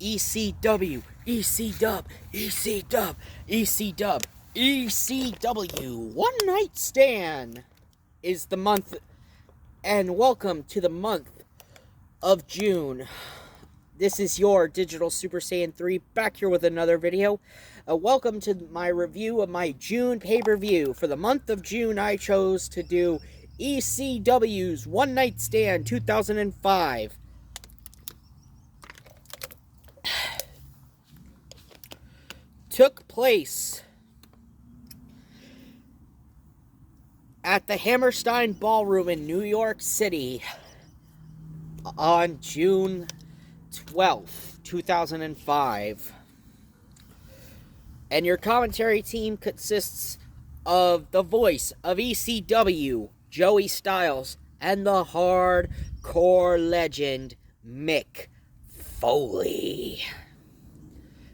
ECW, ECW, ECW, ECW, ECW. One Night Stand is the month, and welcome to the month of June. This is your Digital Super Saiyan 3 back here with another video. Welcome to my review of my June pay-per-view. For the month of June, I chose to do ECW's One Night Stand 2005. Took place at the Hammerstein Ballroom in New York City on June 12th, 2005. And your commentary team consists of the voice of ECW, Joey Styles, and the hardcore legend, Mick Foley.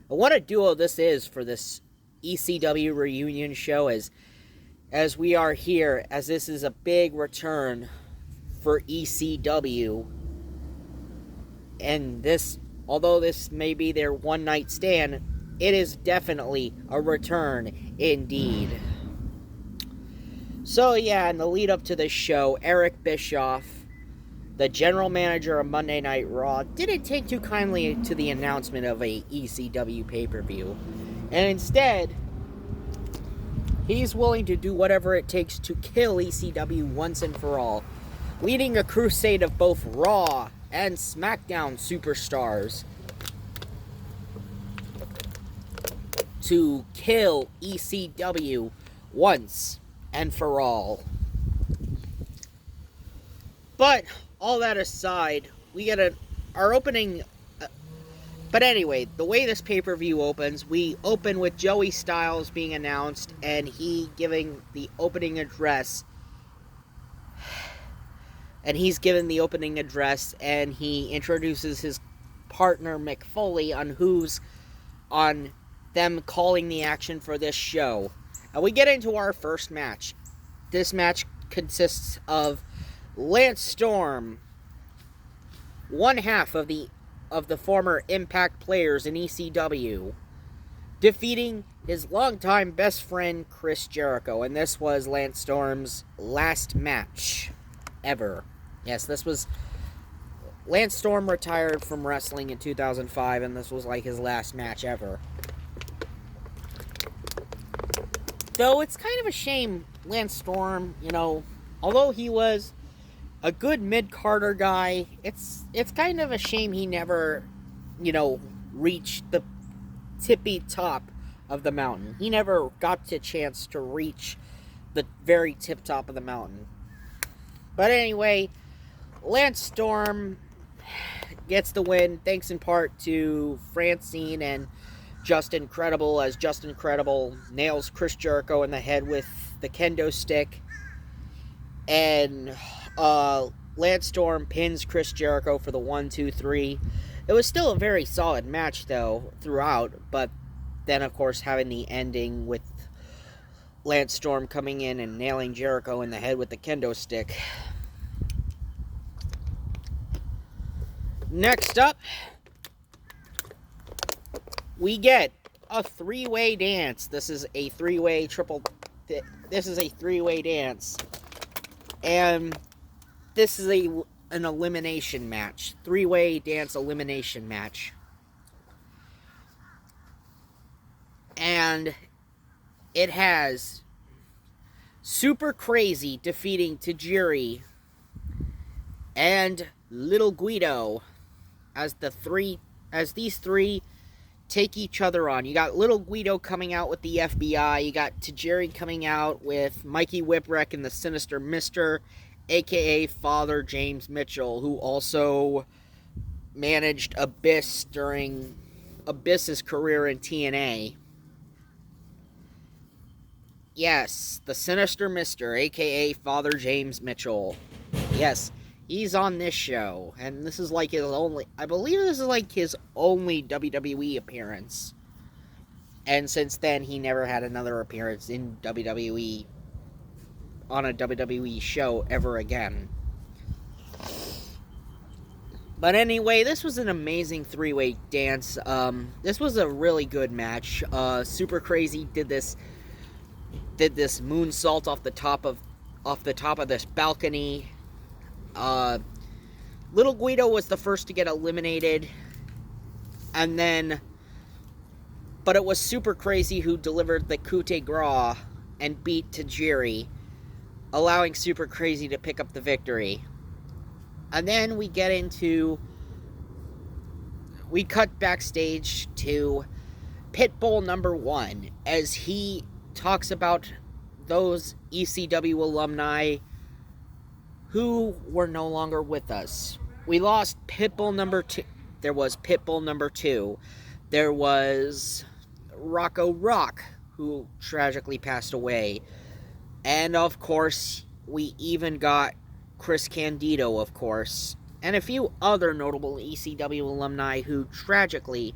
What a duo this is for this ECW reunion show as we are here, as this is a big return for ECW. And this, although this may be their one night stand, it is definitely a return indeed. So yeah, in the lead up to this show, Eric Bischoff, the general manager of Monday Night Raw, didn't take too kindly to the announcement of a ECW pay-per-view. And instead, he's willing to do whatever it takes to kill ECW once and for all, leading a crusade of both Raw and SmackDown superstars to kill ECW once and for all. But all that aside, we get our opening. But anyway, the way this pay-per-view opens, we open with Joey Styles being announced and he giving the opening address. And he's given the opening address and he introduces his partner Mick Foley on them calling the action for this show. And we get into our first match. This match consists of Lance Storm, one half of the former Impact players in ECW, defeating his longtime best friend Chris Jericho. And this was Lance Storm's last match ever. Yes, this was... Lance Storm retired from wrestling in 2005, and this was like his last match ever. Though it's kind of a shame, Lance Storm, although he was a good mid-carder guy, it's kind of a shame he never, reached the tippy top of the mountain. He never got the chance to reach the very tip top of the mountain. But anyway, Lance Storm gets the win, thanks in part to Francine and Justin Credible, as Justin Credible nails Chris Jericho in the head with the kendo stick. And Lance Storm pins Chris Jericho for the 1-2-3. It was still a very solid match, though, throughout. But then, of course, having the ending with Lance Storm coming in and nailing Jericho in the head with the kendo stick. Next up, we get a three-way dance. This is a three-way dance. And this is an elimination match. Three-way dance elimination match. And it has Super Crazy defeating Tajiri and Little Guido as these three take each other on. You got Little Guido coming out with the FBI. You got Tajiri coming out with Mikey Whipwreck and the Sinister Mister, a.k.a. Father James Mitchell, who also managed Abyss during Abyss's career in TNA. Yes, the Sinister Mister, a.k.a. Father James Mitchell. Yes, he's on this show, and this is like his only... I believe this is like his only WWE appearance. And since then, he never had another appearance in WWE... on a WWE show ever again. But anyway, this was an amazing three-way dance. This was a really good match. Super Crazy did this moonsault off the top of this balcony. Little Guido was the first to get eliminated, but it was Super Crazy who delivered the coup de grace and beat Tajiri, allowing Super Crazy to pick up the victory. And then we cut backstage to Pitbull number 1 as he talks about those ECW alumni who were no longer with us. We lost Pitbull number 2. There was Pitbull number 2. There was Rocco Rock, who tragically passed away. And of course, we even got Chris Candido, of course, and a few other notable ECW alumni who tragically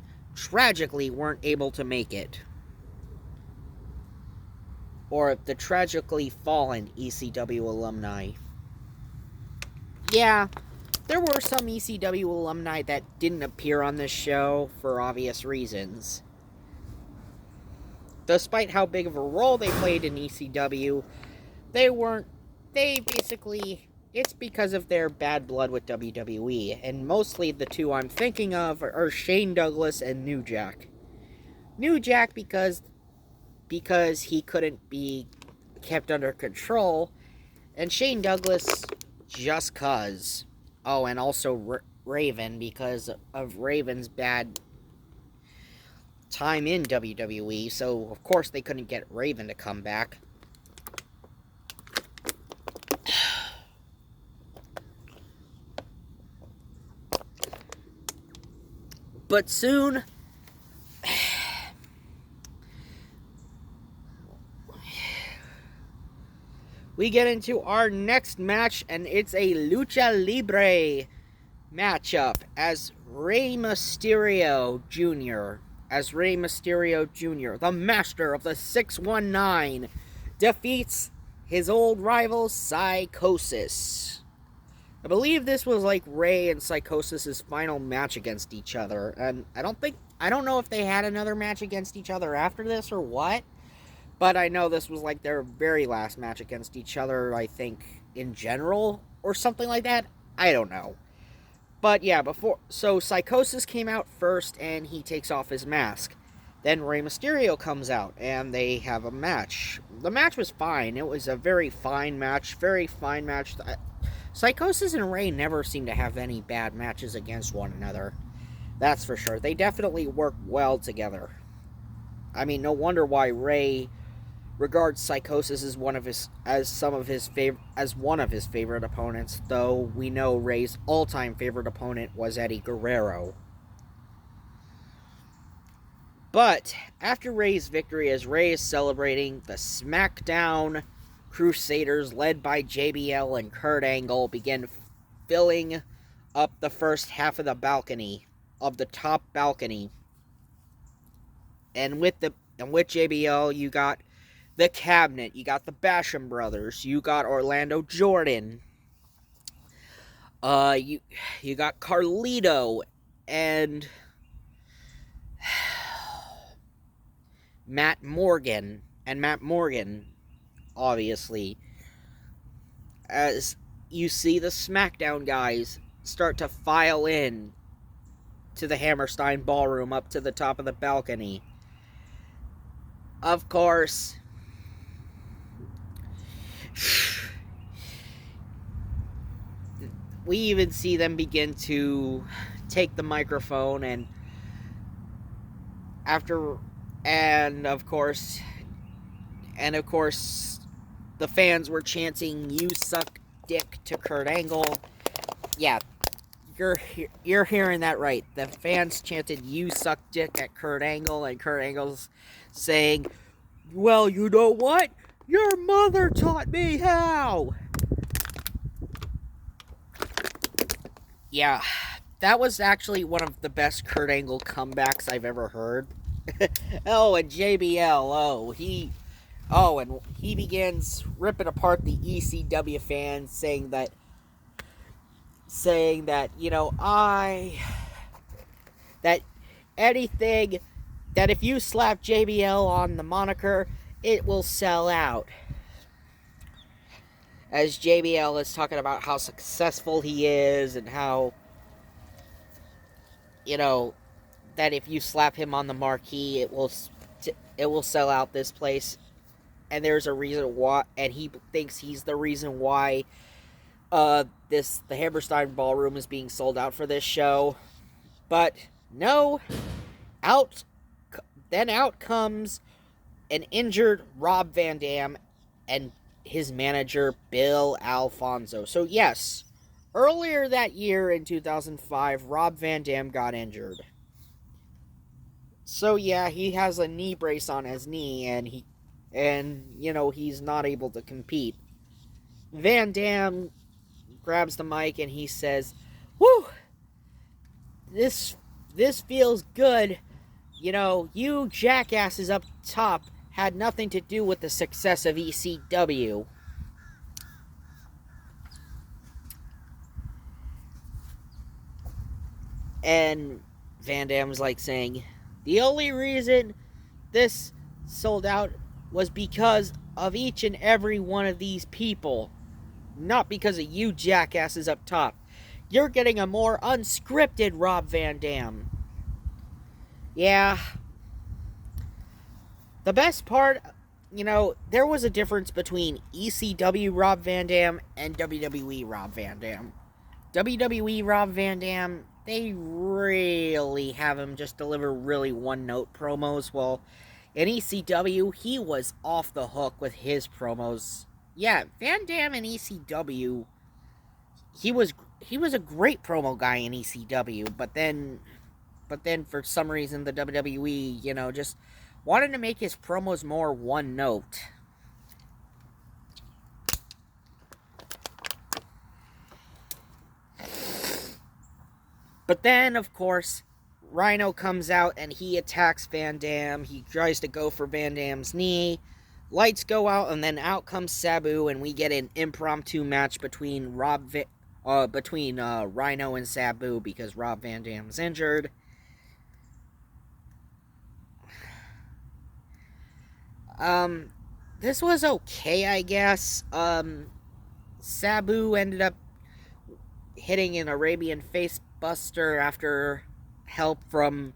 weren't able to make it. Or the tragically fallen ECW alumni. Yeah, there were some ECW alumni that didn't appear on this show for obvious reasons. Despite how big of a role they played in ECW, it's because of their bad blood with WWE, and mostly the two I'm thinking of are Shane Douglas and New Jack. New Jack because he couldn't be kept under control, and Shane Douglas just cause. Oh, and also Raven because of Raven's bad time in WWE, so of course they couldn't get Raven to come back. But soon, we get into our next match, and it's a Lucha Libre matchup as Rey Mysterio Jr., the master of the 619, defeats his old rival Psychosis. I believe this was like Rey and Psychosis' final match against each other, and I don't know if they had another match against each other after this or what, but I know this was like their very last match against each other, I think, in general, or something like that. I don't know. But yeah, so Psychosis came out first, and he takes off his mask. Then Rey Mysterio comes out, and they have a match. The match was fine. It was a very fine match. Psychosis and Rey never seem to have any bad matches against one another. That's for sure. They definitely work well together. I mean, no wonder why Rey regards Psychosis as one of his favorite opponents, though we know Rey's all-time favorite opponent was Eddie Guerrero. But after Rey's victory, as Rey is celebrating, the SmackDown Crusaders, led by JBL and Kurt Angle, begin filling up the first half of the top balcony. And with JBL, you got the Cabinet, you got the Basham Brothers, you got Orlando Jordan, you got Carlito, and Matt Morgan, obviously, as you see the SmackDown guys start to file in to the Hammerstein Ballroom up to the top of the balcony. Of course, we even see them begin to take the microphone, and of course, the fans were chanting, "You suck dick" to Kurt Angle. Yeah, you're hearing that right. The fans chanted, "You suck dick" at Kurt Angle, and Kurt Angle's saying, "Well, you know what? Your mother taught me how." Yeah, that was actually one of the best Kurt Angle comebacks I've ever heard. Oh, and JBL, and he begins ripping apart the ECW fans, saying that saying that, that anything, that if you slap JBL on the moniker, it will sell out. As JBL is talking about how successful he is and how, that if you slap him on the marquee, it will sell out this place. And there's a reason why, and he thinks he's the reason why the Hammerstein Ballroom is being sold out for this show. But no, out comes an injured Rob Van Dam and his manager Bill Alfonso. So yes, earlier that year in 2005, Rob Van Dam got injured. So yeah, he has a knee brace on his knee, and he's not able to compete. Van Dam grabs the mic and he says, "Whew, this feels good. You jackasses up top had nothing to do with the success of ECW." And Van Dam's like saying, "The only reason this sold out was because of each and every one of these people. Not because of you jackasses up top. You're getting a more unscripted Rob Van Dam." Yeah. The best part, there was a difference between ECW Rob Van Dam and WWE Rob Van Dam. WWE Rob Van Dam, they really have him just deliver really one-note promos. Well, in ECW, he was off the hook with his promos. Yeah, Van Dam in ECW, he was a great promo guy in ECW, but then for some reason the WWE, just wanted to make his promos more one note. But then, of course, Rhino comes out and he attacks Van Dam. He tries to go for Van Dam's knee. Lights go out, and then out comes Sabu, and we get an impromptu match between Rhino and Sabu because Rob Van Dam's injured. This was okay, I guess. Sabu ended up hitting an Arabian face buster after help from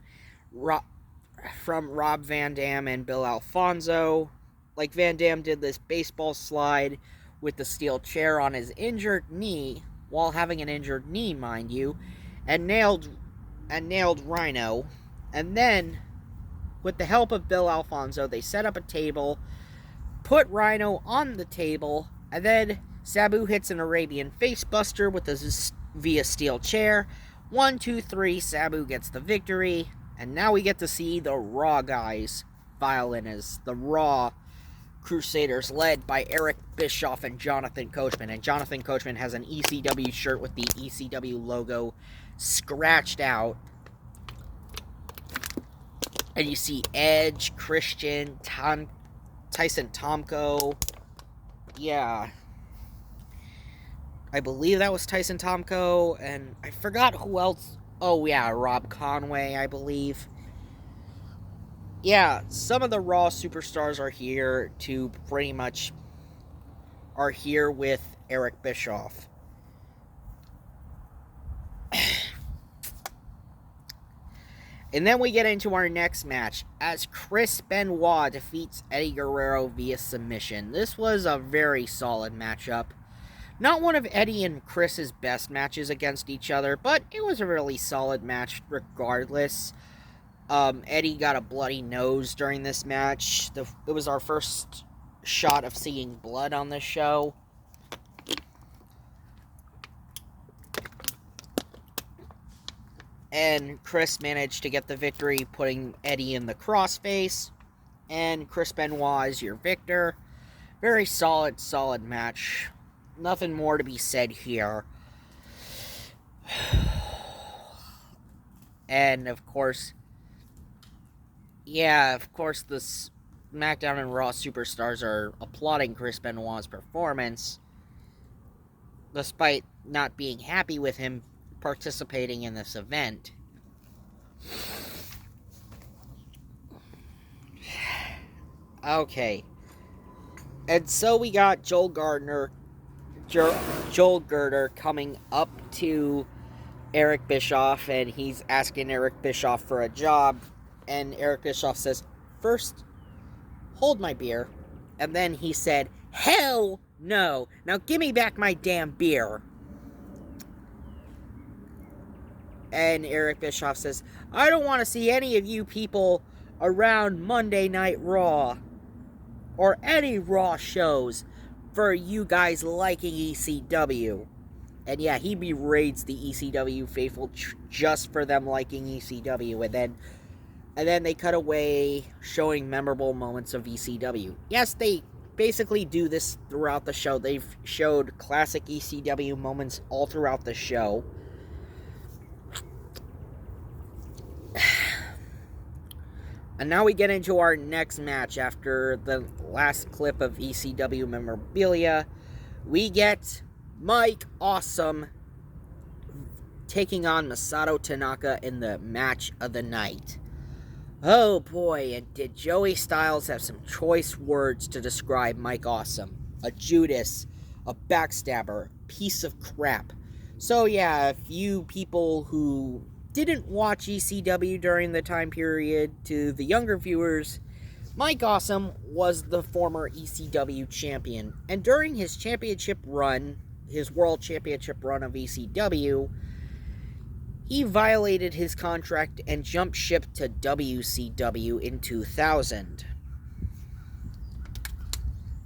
Rob Van Dam and Bill Alfonso. Like, Van Dam did this baseball slide with the steel chair on his injured knee, while having an injured knee, mind you, and nailed Rhino. And then, with the help of Bill Alfonso, they set up a table, put Rhino on the table, and then Sabu hits an Arabian facebuster via steel chair. 1, 2, 3, Sabu gets the victory, and now we get to see the Raw guys file in as the Raw Crusaders, led by Eric Bischoff and Jonathan Coachman. And Jonathan Coachman has an ECW shirt with the ECW logo scratched out. And you see Edge, Christian, Tyson Tomko. Yeah. I believe that was Tyson Tomko, and I forgot who else. Oh, yeah, Rob Conway, I believe. Yeah, some of the Raw superstars are here with Eric Bischoff. And then we get into our next match as Chris Benoit defeats Eddie Guerrero via submission. This was a very solid matchup. Not one of Eddie and Chris's best matches against each other, but it was a really solid match regardless. Eddie got a bloody nose during this match. It was our first shot of seeing blood on this show. And Chris managed to get the victory, putting Eddie in the crossface. And Chris Benoit is your victor. Very solid match. Nothing more to be said here. And of course, the SmackDown and Raw superstars are applauding Chris Benoit's performance, despite not being happy with him participating in this event. Okay. And so we got Joel Girder coming up to Eric Bischoff, and he's asking Eric Bischoff for a job. And Eric Bischoff says, "First, hold my beer." And then he said, "Hell no. Now give me back my damn beer." And Eric Bischoff says, "I don't want to see any of you people around Monday Night Raw or any Raw shows for you guys liking ECW." And yeah, he berates the ECW faithful just for them liking ECW. And then they cut away showing memorable moments of ECW. Yes, they basically do this throughout the show. They've showed classic ECW moments all throughout the show. And now we get into our next match after the last clip of ECW memorabilia. We get Mike Awesome taking on Masato Tanaka in the match of the night. Oh boy, and did Joey Styles have some choice words to describe Mike Awesome. A Judas, a backstabber, piece of crap. So yeah, if you people who didn't watch ECW during the time period, to the younger viewers, Mike Awesome was the former ECW champion. And during his championship run, his world championship run of ECW, he violated his contract and jumped ship to WCW in 2000,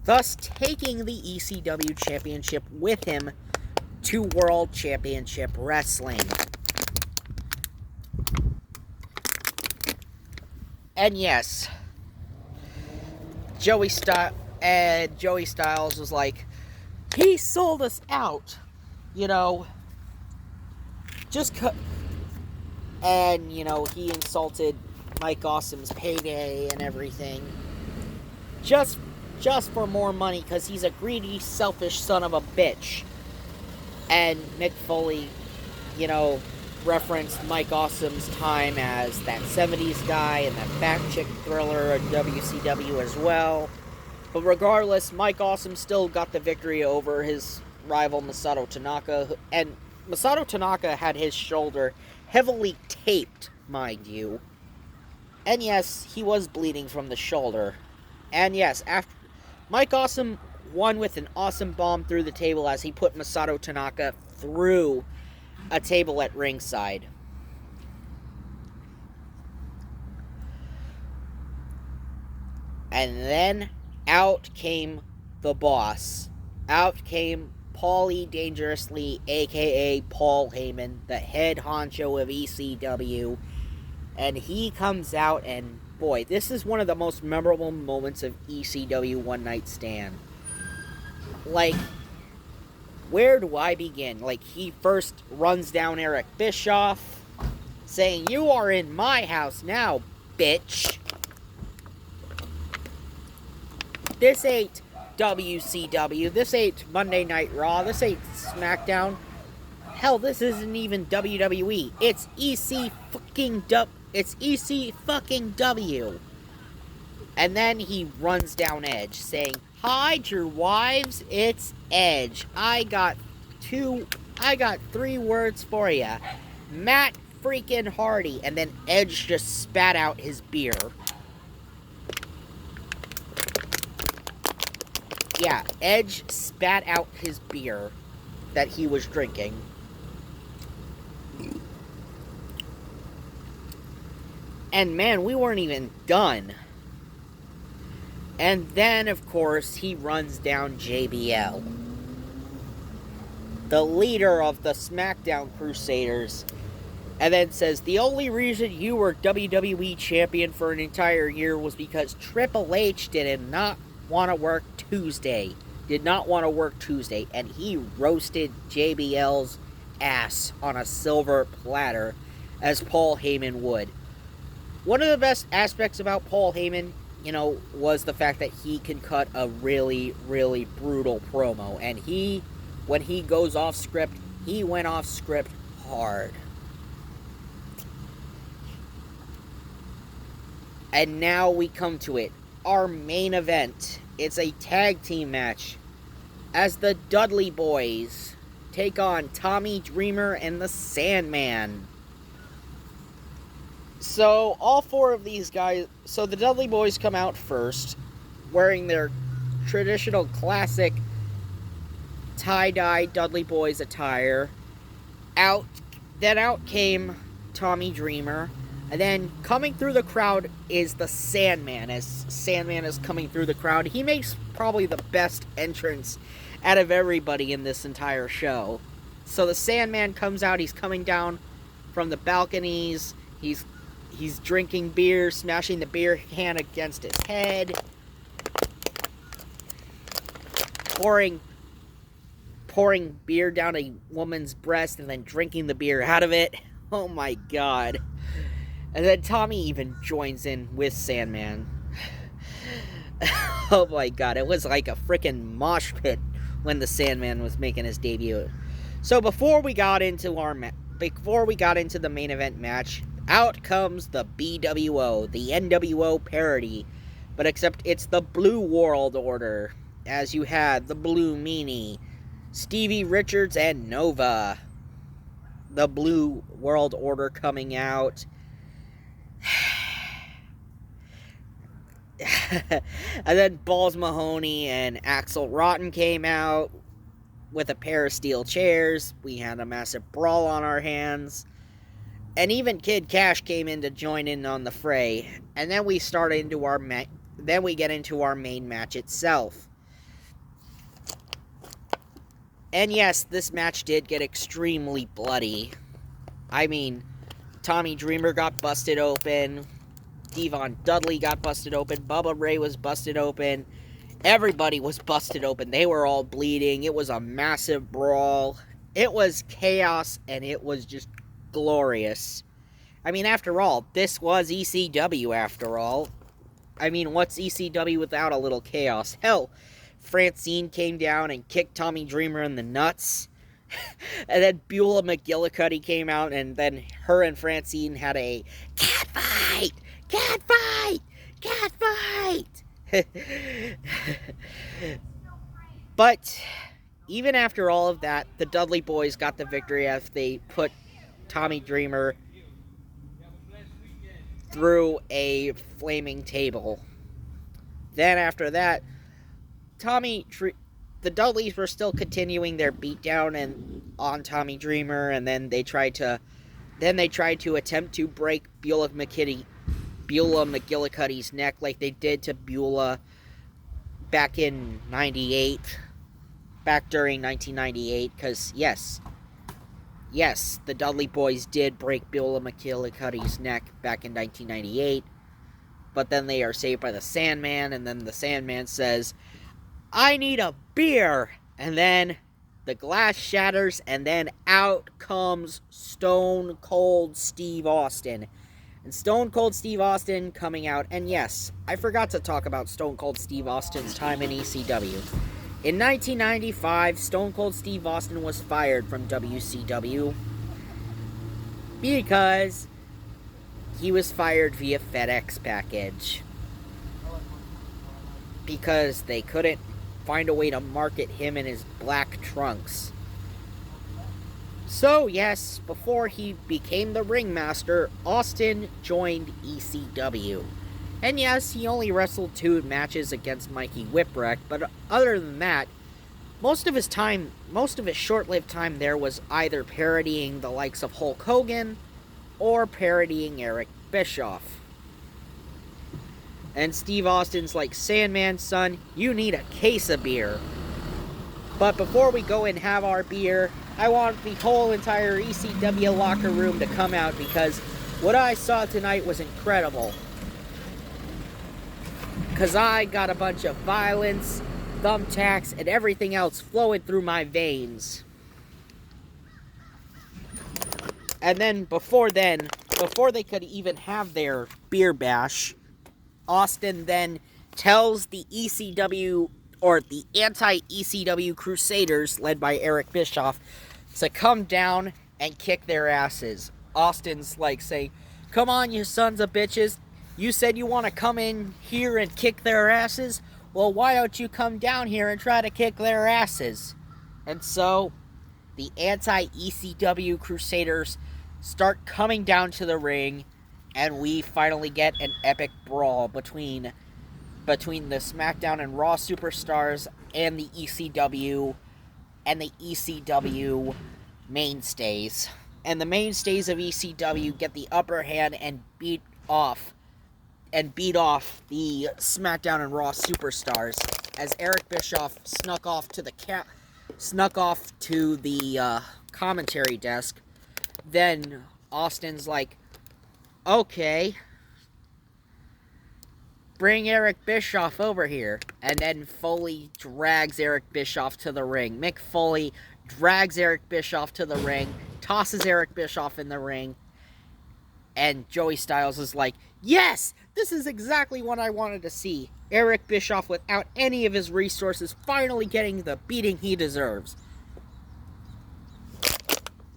thus taking the ECW championship with him to World Championship Wrestling. And yes, Joey Styles was like, he sold us out, and, he insulted Mike Awesome's payday and everything. Just for more money, because he's a greedy, selfish son of a bitch. And Mick Foley, referenced Mike Awesome's time as that 70s guy and that back chick thriller in WCW as well. But regardless, Mike Awesome still got the victory over his rival Masato Tanaka. And Masato Tanaka had his shoulder heavily taped, mind you. And yes, he was bleeding from the shoulder. And yes, after Mike Awesome won with an awesome bomb through the table as he put Masato Tanaka through a table at ringside. And then out came the boss. Out came Paulie Dangerously, aka Paul Heyman, the head honcho of ECW. And he comes out, and boy, this is one of the most memorable moments of ECW One Night Stand. Where do I begin? He first runs down Eric Bischoff, saying, "You are in my house now, bitch. This ain't WCW. This ain't Monday Night Raw. This ain't SmackDown. Hell, this isn't even WWE. It's EC fucking W." And then he runs down Edge, saying, "Hide your wives, it's Edge. I got 3 words for ya. Matt freaking Hardy." And then Edge just spat out his beer. Yeah, Edge spat out his beer that he was drinking. And man, we weren't even done. And then, of course, he runs down JBL, the leader of the SmackDown Crusaders, and then says, "The only reason you were WWE champion for an entire year was because Triple H did not want to work Tuesday. And he roasted JBL's ass on a silver platter, as Paul Heyman would. One of the best aspects about Paul Heyman, was the fact that he can cut a really, really brutal promo. And when he goes off script, He went off script hard. And now we come to it. Our main event. It's a tag team match. As the Dudley Boys take on Tommy Dreamer and the Sandman. So, all four of these guys... So, the Dudley Boys come out first, wearing their traditional classic tie-dye Dudley Boys attire. Out came Tommy Dreamer. And then, coming through the crowd is the Sandman. As Sandman is coming through the crowd, he makes probably the best entrance out of everybody in this entire show. So the Sandman comes out, he's coming down from the balconies, he's drinking beer, smashing the beer can against his head, pouring beer down a woman's breast and then drinking the beer out of it. Oh my god. And then Tommy even joins in with Sandman. Oh my god, it was like a freaking mosh pit when the Sandman was making his debut. So before we got into the main event match, out comes the BWO, the NWO parody, but except it's the Blue World Order, as you had the Blue Meanie, Stevie Richards, and Nova. The Blue World Order coming out. And then Balls Mahoney and Axel Rotten came out with a pair of steel chairs. We had a massive brawl on our hands. And even Kid Cash came in to join in on the fray. And then we get into our main match itself. And yes, this match did get extremely bloody. I mean, Tommy Dreamer got busted open. Devon Dudley got busted open. Bubba Ray was busted open. Everybody was busted open. They were all bleeding. It was a massive brawl. It was chaos, and it was just glorious. I mean, after all, this was ECW, after all. I mean, what's ECW without a little chaos? Hell, Francine came down and kicked Tommy Dreamer in the nuts. And then Beulah McGillicuddy came out, and then her and Francine had a cat fight! Cat fight! Cat fight! But even after all of that, the Dudley Boys got the victory as they put Tommy Dreamer through a flaming table. Then after that, the Dudleys were still continuing their beatdown on Tommy Dreamer, and then they tried to attempt to break Beulah McGillicuddy's neck like they did to Beulah back in 98, back during 1998, because yes, the Dudley Boys did break Beulah McGillicuddy's neck back in 1998, but then they are saved by the Sandman, and then the Sandman says, "I need a beer," and then the glass shatters, and then out comes Stone Cold Steve Austin. And Stone Cold Steve Austin coming out, and yes, I forgot to talk about Stone Cold Steve Austin's time in ECW. In 1995, Stone Cold Steve Austin was fired from WCW because he was fired via FedEx package. Because they couldn't find a way to market him in his black trunks. So, yes, before he became the ringmaster, Austin joined ECW. And yes, he only wrestled 2 matches against Mikey Whipwreck, but other than that, most of his short-lived time there was either parodying the likes of Hulk Hogan or parodying Eric Bischoff. And Steve Austin's like, "Sandman, son, you need a case of beer." But before we go and have our beer, I want the whole entire ECW locker room to come out, because what I saw tonight was incredible. Because I got a bunch of violence, thumbtacks, and everything else flowing through my veins. And then, before they could even have their beer bash, Austin then tells the ECW, or the anti-ECW Crusaders, led by Eric Bischoff, to come down and kick their asses. Austin's like saying, come on, you sons of bitches. You said you want to come in here and kick their asses? Well, why don't you come down here and try to kick their asses? And so, the anti-ECW Crusaders start coming down to the ring, and we finally get an epic brawl between the SmackDown and Raw superstars and the ECW mainstays. And the mainstays of ECW get the upper hand and beat off the SmackDown and Raw superstars as Eric Bischoff snuck off to the commentary desk. Then Austin's like, okay, bring Eric Bischoff over here. And then Foley drags Eric Bischoff to the ring. Mick Foley drags Eric Bischoff to the ring, tosses Eric Bischoff in the ring, and Joey Styles is like, yes, this is exactly what I wanted to see. Eric Bischoff, without any of his resources, finally getting the beating he deserves.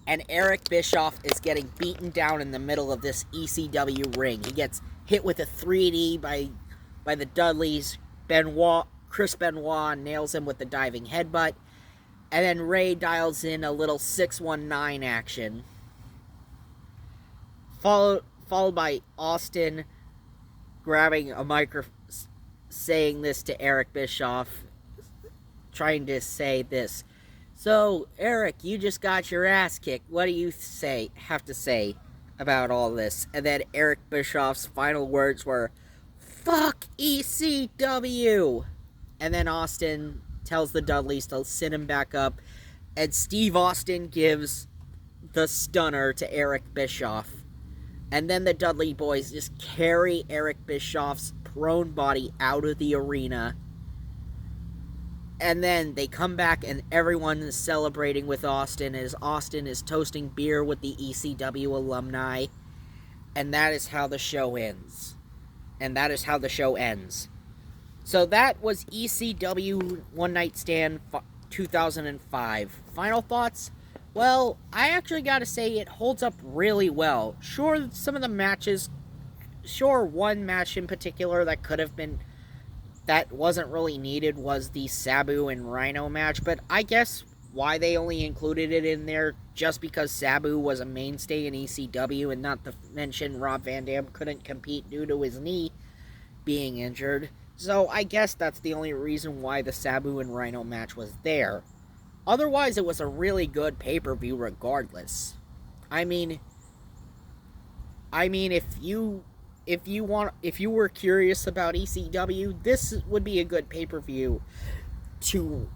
And Eric Bischoff is getting beaten down in the middle of this ECW ring. He gets hit with a 3D by the Dudleys. Chris Benoit nails him with the diving headbutt. And then Ray dials in a little 619 action. Followed by Austin grabbing a microphone, saying this to Eric Bischoff, trying to say this. So, Eric, you just got your ass kicked. What do you have to say about all this? And then Eric Bischoff's final words were, fuck ECW! And then Austin tells the Dudleys to sit him back up, and Steve Austin gives the stunner to Eric Bischoff. And then the Dudley boys just carry Eric Bischoff's prone body out of the arena. And then they come back and everyone is celebrating with Austin as Austin is toasting beer with the ECW alumni. And that is how the show ends. So that was ECW One Night Stand 2005. Final thoughts? Well, I actually gotta say it holds up really well. Sure, some of the matches, one match in particular that wasn't really needed was the Sabu and Rhino match, but I guess why they only included it in there just because Sabu was a mainstay in ECW, and not to mention Rob Van Dam couldn't compete due to his knee being injured. So I guess that's the only reason why the Sabu and Rhino match was there. Otherwise, it was a really good pay-per-view regardless. I mean, if you were curious about ECW, this would be a good pay-per-view to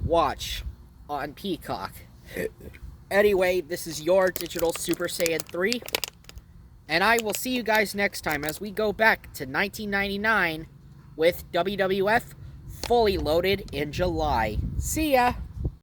watch on Peacock. Anyway, this is your Digital Super Saiyan 3, and I will see you guys next time as we go back to 1999 with WWF Fully Loaded in July. See ya!